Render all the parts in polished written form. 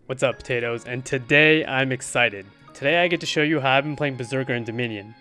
What's up, potatoes? And today I'm excited. Today I get to show you how I've been playing Berserker in Dominion.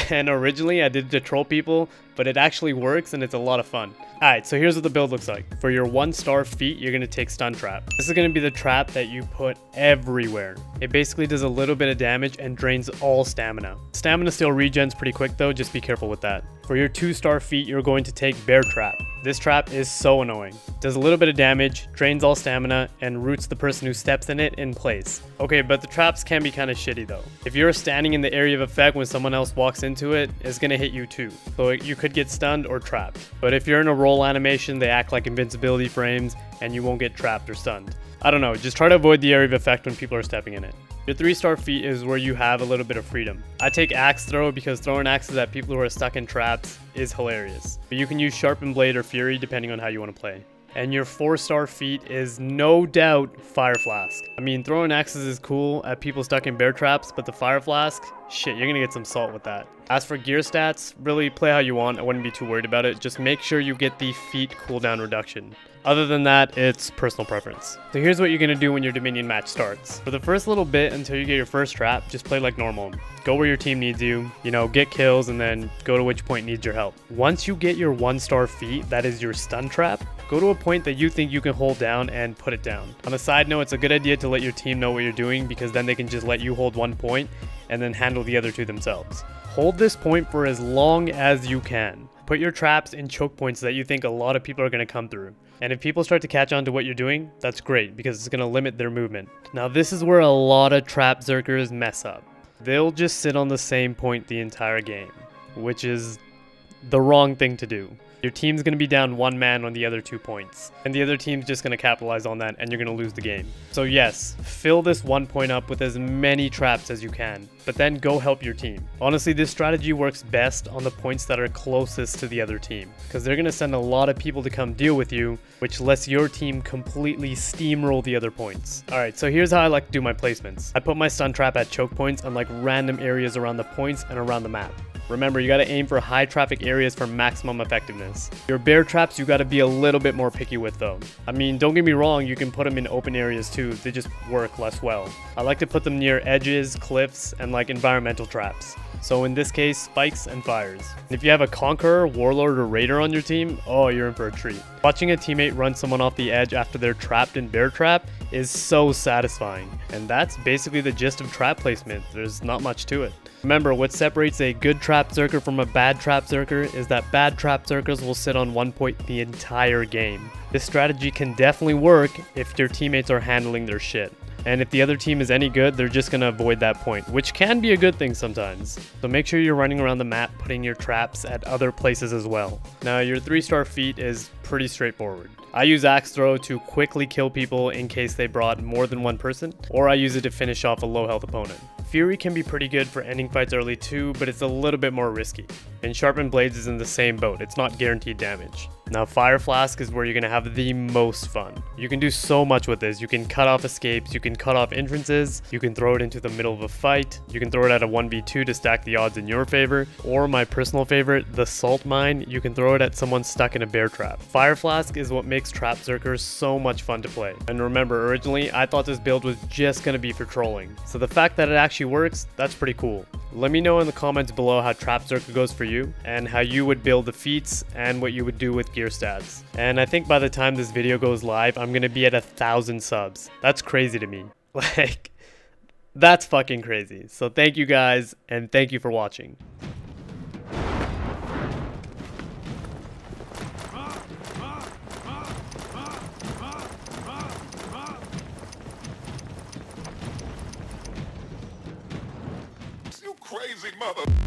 And originally I did it to troll people, but it actually works and it's a lot of fun. Alright, so here's what the build looks like. For your 1-star feat, you're going to take Stun Trap. This is going to be the trap that you put everywhere. It basically does a little bit of damage and drains all stamina. Stamina still regens pretty quick though, just be careful with that. For your 2-star feat, you're going to take Bear Trap. This trap is so annoying. Does a little bit of damage, drains all stamina, and roots the person who steps in it in place. Okay, but the traps can be kind of shitty though. If you're standing in the area of effect when someone else walks into it, it's gonna hit you too. So you could get stunned or trapped. But if you're in a roll animation, they act like invincibility frames and you won't get trapped or stunned. I don't know, just try to avoid the area of effect when people are stepping in it. Your 3-star feat is where you have a little bit of freedom. I take Axe Throw because throwing axes at people who are stuck in traps is hilarious. But you can use Sharpened Blade or Fury depending on how you want to play. And your 4-star feat is no doubt Fire Flask. I mean, throwing axes is cool at people stuck in bear traps, but the Fire Flask, shit, you're gonna get some salt with that. As for gear stats, really play how you want. I wouldn't be too worried about it. Just make sure you get the feat cooldown reduction. Other than that, it's personal preference. So here's what you're gonna do when your Dominion match starts. For the first little bit until you get your first trap, just play like normal. Go where your team needs you, get kills, and then go to which point needs your help. Once you get your 1-star feat, that is your stun trap, go to a point that you think you can hold down and put it down. On a side note, it's a good idea to let your team know what you're doing because then they can just let you hold one point and then handle the other two themselves. Hold this point for as long as you can. Put your traps in choke points that you think a lot of people are going to come through. And if people start to catch on to what you're doing, that's great because it's going to limit their movement. Now this is where a lot of TRAPZERKers mess up. They'll just sit on the same point the entire game, which is the wrong thing to do. Your team's going to be down 1 man on the other 2 points, and the other team's just going to capitalize on that and you're going to lose the game. So yes, fill this 1 point up with as many traps as you can, but then go help your team. Honestly, this strategy works best on the points that are closest to the other team, because they're going to send a lot of people to come deal with you, which lets your team completely steamroll the other points. Alright, so here's how I like to do my placements. I put my stun trap at choke points on like random areas around the points and around the map. Remember, you gotta aim for high traffic areas for maximum effectiveness. Your bear traps, you gotta be a little bit more picky with though. I mean, don't get me wrong, you can put them in open areas too, they just work less well. I like to put them near edges, cliffs, and like environmental traps. So in this case, spikes and fires. And if you have a Conqueror, Warlord, or Raider on your team, oh, you're in for a treat. Watching a teammate run someone off the edge after they're trapped in bear trap is so satisfying. And that's basically the gist of trap placement. There's not much to it. Remember, what separates a good TRAPZERKer from a bad TRAPZERKer is that bad TRAPZERKers will sit on 1 point the entire game. This strategy can definitely work if your teammates are handling their shit. And if the other team is any good, they're just going to avoid that point, which can be a good thing sometimes. So make sure you're running around the map putting your traps at other places as well. Now your 3-star feat is pretty straightforward. I use Axe Throw to quickly kill people in case they brought more than one person, or I use it to finish off a low health opponent. Fury can be pretty good for ending fights early too, but it's a little bit more risky. And Sharpened Blades is in the same boat, it's not guaranteed damage. Now Fire Flask is where you're going to have the most fun. You can do so much with this. You can cut off escapes, you can cut off entrances, you can throw it into the middle of a fight, you can throw it at a 1v2 to stack the odds in your favor, or my personal favorite, the Salt Mine, you can throw it at someone stuck in a bear trap. Fire Flask is what makes TRAPZERKer so much fun to play. And remember, originally I thought this build was just going to be for trolling. So the fact that it actually works, that's pretty cool. Let me know in the comments below how TRAPZERKer goes for you, and how you would build the feats, and what you would do with gear stats. And I think by the time this video goes live, I'm gonna be at 1,000 subs. That's crazy to me. Like, that's fucking crazy. So thank you guys, and thank you for watching. You crazy mother...